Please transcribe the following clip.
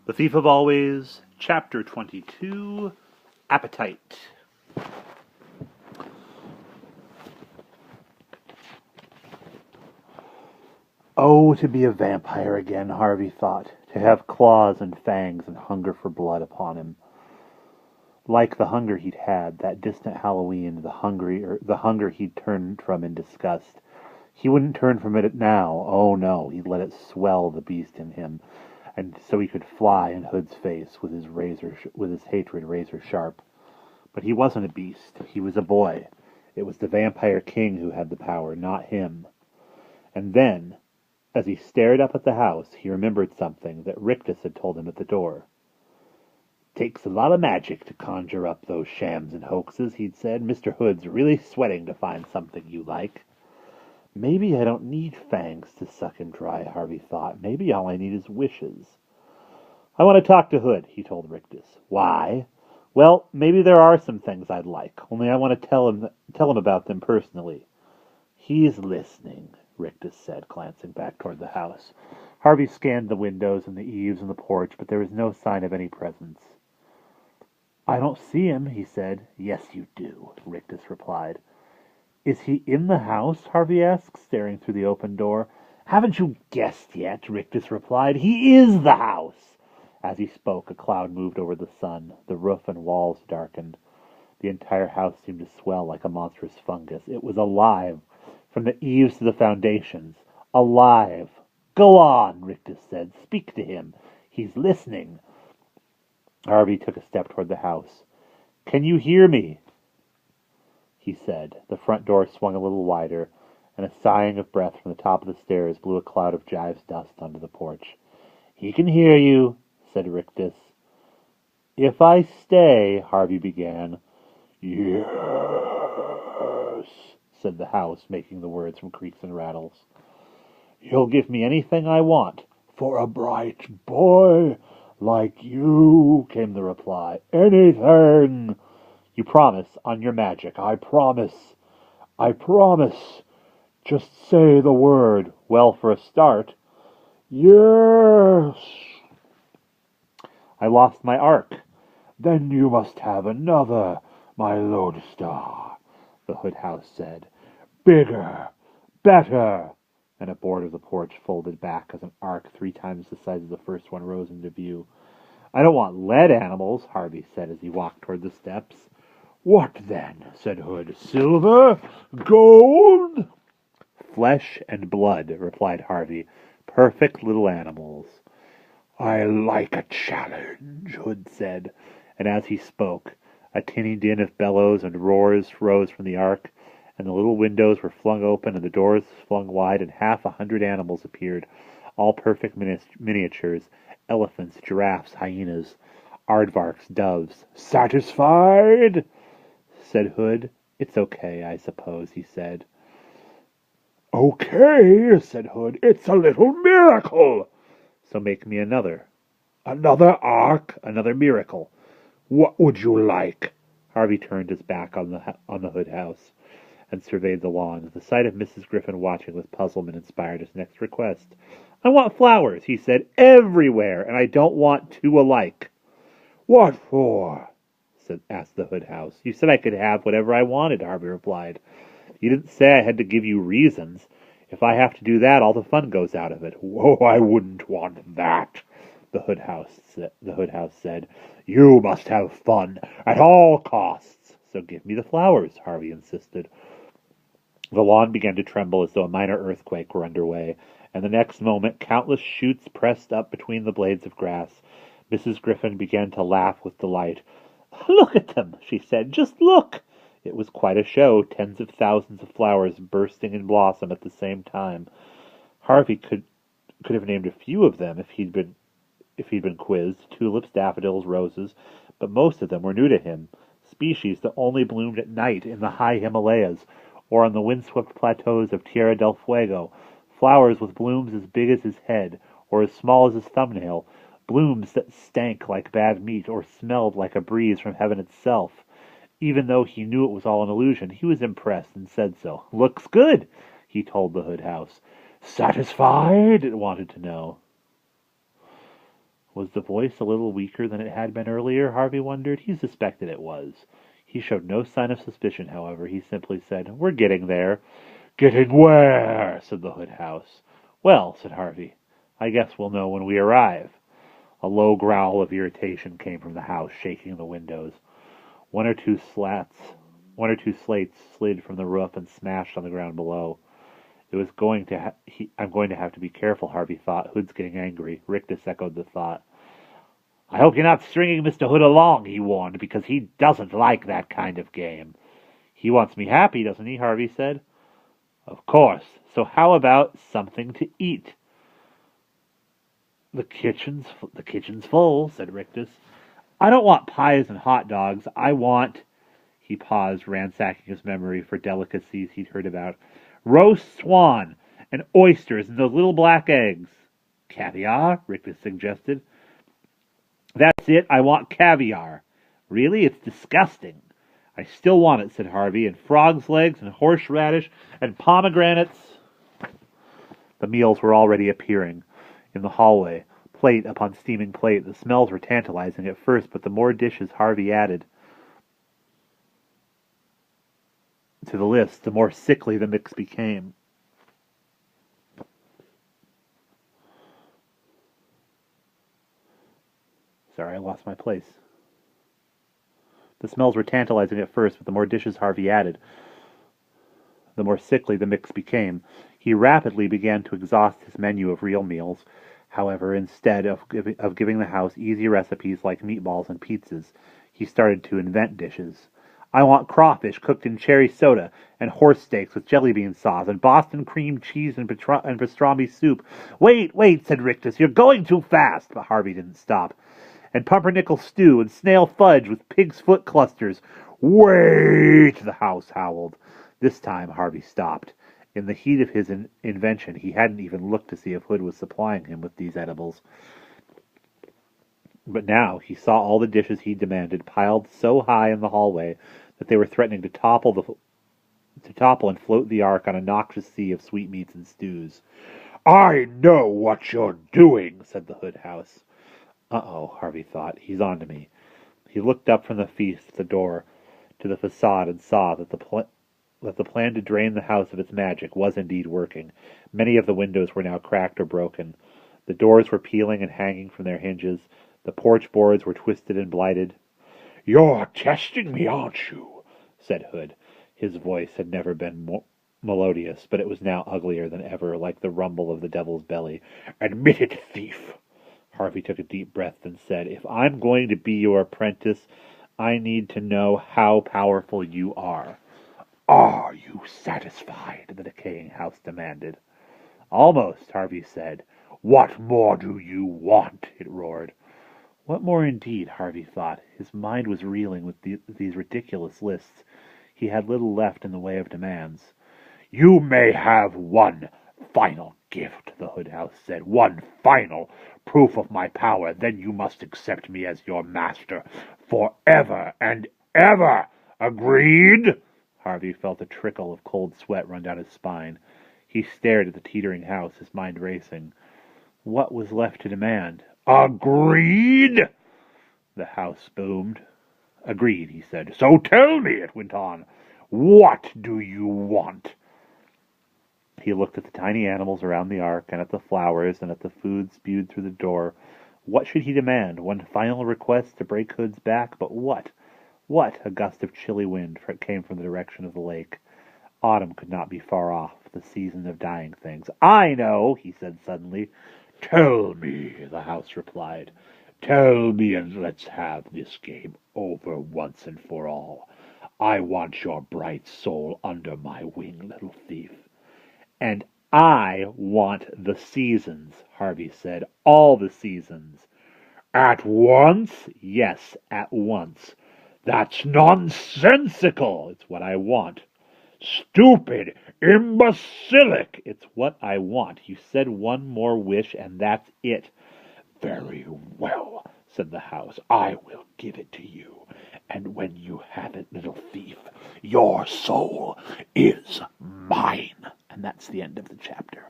The Thief of Always, Chapter 22, Appetite. Oh, to be a vampire again, Harvey thought, to have claws and fangs and hunger for blood upon him. Like the hunger he'd had that distant Halloween, the hunger he'd turned from in disgust. He wouldn't turn from it now. Oh no, he'd let it swell the beast in him, and so he could fly in Hood's face with his hatred razor sharp. But he wasn't a beast. He was a boy. It was the vampire king who had the power, not him. And then, as he stared up at the house, he remembered something that Rictus had told him at the door. "Takes a lot of magic to conjure up those shams and hoaxes," he'd said. "Mr. Hood's really sweating to find something you like." Maybe I don't need fangs to suck him dry, Harvey thought. Maybe all I need is wishes. "I want to talk to Hood," he told Rictus. "Why?" "Well, maybe there are some things I'd like, only I want to tell him about them personally." "He's listening," Rictus said, glancing back toward the house. Harvey scanned the windows and the eaves and the porch, but there was no sign of any presence. "I don't see him," he said. "Yes, you do," Rictus replied. "Is he in the house?" Harvey asked, staring through the open door. "Haven't you guessed yet?" Rictus replied. "He is the house." As he spoke, a cloud moved over the sun. The roof and walls darkened. The entire house seemed to swell like a monstrous fungus. It was alive, from the eaves to the foundations. Alive. "Go on," Rictus said. "Speak to him. He's listening." Harvey took a step toward the house. "Can you hear me?" he said. The front door swung a little wider, and a sighing of breath from the top of the stairs blew a cloud of Jive's dust onto the porch. "He can hear you," said Rictus. "If I stay," Harvey began. "Yes," said the house, making the words from creaks and rattles. "You'll give me anything I want." "For a bright boy like you," came the reply. "Anything." "You promise, on your magic." "I promise. I promise. Just say the word." "Well, for a start." "Yes." "I lost my ark." "Then you must have another, my lodestar," the Hood House said. "Bigger, better." And a board of the porch folded back as an ark 3 times the size of the first one rose into view. "I don't want lead animals," Harvey said as he walked toward the steps. "What then?" said Hood. "Silver? Gold?" "Flesh and blood," replied Harvey. "Perfect little animals." "I like a challenge," Hood said, and as he spoke, a tinny din of bellows and roars rose from the ark, and the little windows were flung open and the doors flung wide, and 100 animals appeared, all perfect miniatures, elephants, giraffes, hyenas, aardvarks, doves. "Satisfied?" said Hood. "It's okay, I suppose," he said. "Okay," said Hood. "It's a little miracle." "So make me another." "Another ark?" "Another miracle." "What would you like?" Harvey turned his back on the Hood House and surveyed the lawn. The sight of Mrs. Griffin watching with puzzlement inspired his next request. "I want flowers," he said, "everywhere, and I don't want 2 alike." "What for?" asked the Hood House. "You said I could have whatever I wanted," Harvey replied. "You didn't say I had to give you reasons. If I have to do that, all the fun goes out of it." "Oh, I wouldn't want that," the Hood House said. "You must have fun at all costs." "So give me the flowers," Harvey insisted. The lawn began to tremble as though a minor earthquake were underway, and the next moment countless shoots pressed up between the blades of grass. Mrs. Griffin began to laugh with delight. "Look at them," she said. "Just look." It was quite a show, tens of thousands of flowers bursting in blossom at the same time. Harvey could have named a few of them if he'd been quizzed: tulips, daffodils, roses, but most of them were new to him, species that only bloomed at night in the high Himalayas or on the windswept plateaus of Tierra del Fuego, flowers with blooms as big as his head or as small as his thumbnail, blooms that stank like bad meat or smelled like a breeze from heaven itself. Even though he knew it was all an illusion, he was impressed and said so. "Looks good," he told the Hood House. "Satisfied?" it wanted to know. Was the voice a little weaker than it had been earlier? Harvey wondered. He suspected it was. He showed no sign of suspicion, however. He simply said, "We're getting there." "Getting where?" said the Hood House. "Well," said Harvey, "I guess we'll know when we arrive." A low growl of irritation came from the house, shaking the windows. One or two slates slid from the roof and smashed on the ground below. I'm going to have to be careful, Harvey thought. Hood's getting angry. Rictus echoed the thought. "I hope you're not stringing Mr. Hood along," he warned, "because he doesn't like that kind of game." "He wants me happy, doesn't he?" Harvey said. "Of course. So how about something to eat?" The kitchen's full," said Rictus. "I don't want pies and hot dogs. I want—" He paused, ransacking his memory for delicacies he'd heard about. "Roast swan, and oysters, and those little black eggs." "Caviar?" Rictus suggested. "That's it. I want caviar." "Really? It's disgusting." "I still want it," said Harvey, "and frog's legs, and horseradish, and pomegranates." The meals were already appearing in the hallway, plate upon steaming plate. The smells were tantalizing at first, but the more dishes Harvey added to the list, the more sickly the mix became. Sorry, I lost my place. The smells were tantalizing at first, but the more dishes Harvey added, the more sickly the mix became. He rapidly began to exhaust his menu of real meals. However, instead of giving the house easy recipes like meatballs and pizzas, he started to invent dishes. "I want crawfish cooked in cherry soda, and horse steaks with jelly bean sauce, and Boston cream cheese and pastrami soup." Wait, said Rictus. "You're going too fast." But Harvey didn't stop. "And pumpernickel stew, and snail fudge with pig's foot clusters." "Wait!" the house howled. This time Harvey stopped. In the heat of his invention, he hadn't even looked to see if Hood was supplying him with these edibles. But now he saw all the dishes he demanded piled so high in the hallway that they were threatening to topple and float the ark on a noxious sea of sweetmeats and stews. "I know what you're doing," said the Hood House. Uh-oh, Harvey thought. He's on to me. He looked up from the feast at the door to the facade and saw that the plan to drain the house of its magic was indeed working. Many of the windows were now cracked or broken. The doors were peeling and hanging from their hinges. The porch boards were twisted and blighted. "You're testing me, aren't you?" said Hood. His voice had never been melodious, but it was now uglier than ever, like the rumble of the devil's belly. "Admit it, thief." Harvey took a deep breath and said, "If I'm going to be your apprentice, I need to know how powerful you are." "Are you satisfied?" the decaying house demanded. "Almost," Harvey said. "What more do you want?" it roared. What more indeed, Harvey thought. His mind was reeling with these ridiculous lists. He had little left in the way of demands. "You may have one final gift," the Hood House said. "One final proof of my power. Then you must accept me as your master forever and ever. Agreed?" Harvey felt a trickle of cold sweat run down his spine. He stared at the teetering house, his mind racing. What was left to demand? "Agreed?" the house boomed. "Agreed," he said. "So tell me," it went on. "What do you want?" He looked at the tiny animals around the ark, and at the flowers, and at the food spewed through the door. What should he demand? One final request to break Hood's back? But what? What? A gust of chilly wind came from the direction of the lake. Autumn could not be far off, the season of dying things. "I know," he said suddenly. "Tell me," the house replied. "Tell me, and let's have this game over once and for all. I want your bright soul under my wing, little thief." "And I want the seasons," Harvey said. "All the seasons." "At once?" "Yes, at once." "That's nonsensical." "It's what I want." "Stupid! Imbecilic!" "It's what I want. You said one more wish, and that's it." "Very well," said the house. "I will give it to you. And when you have it, little thief, your soul is mine." And that's the end of the chapter.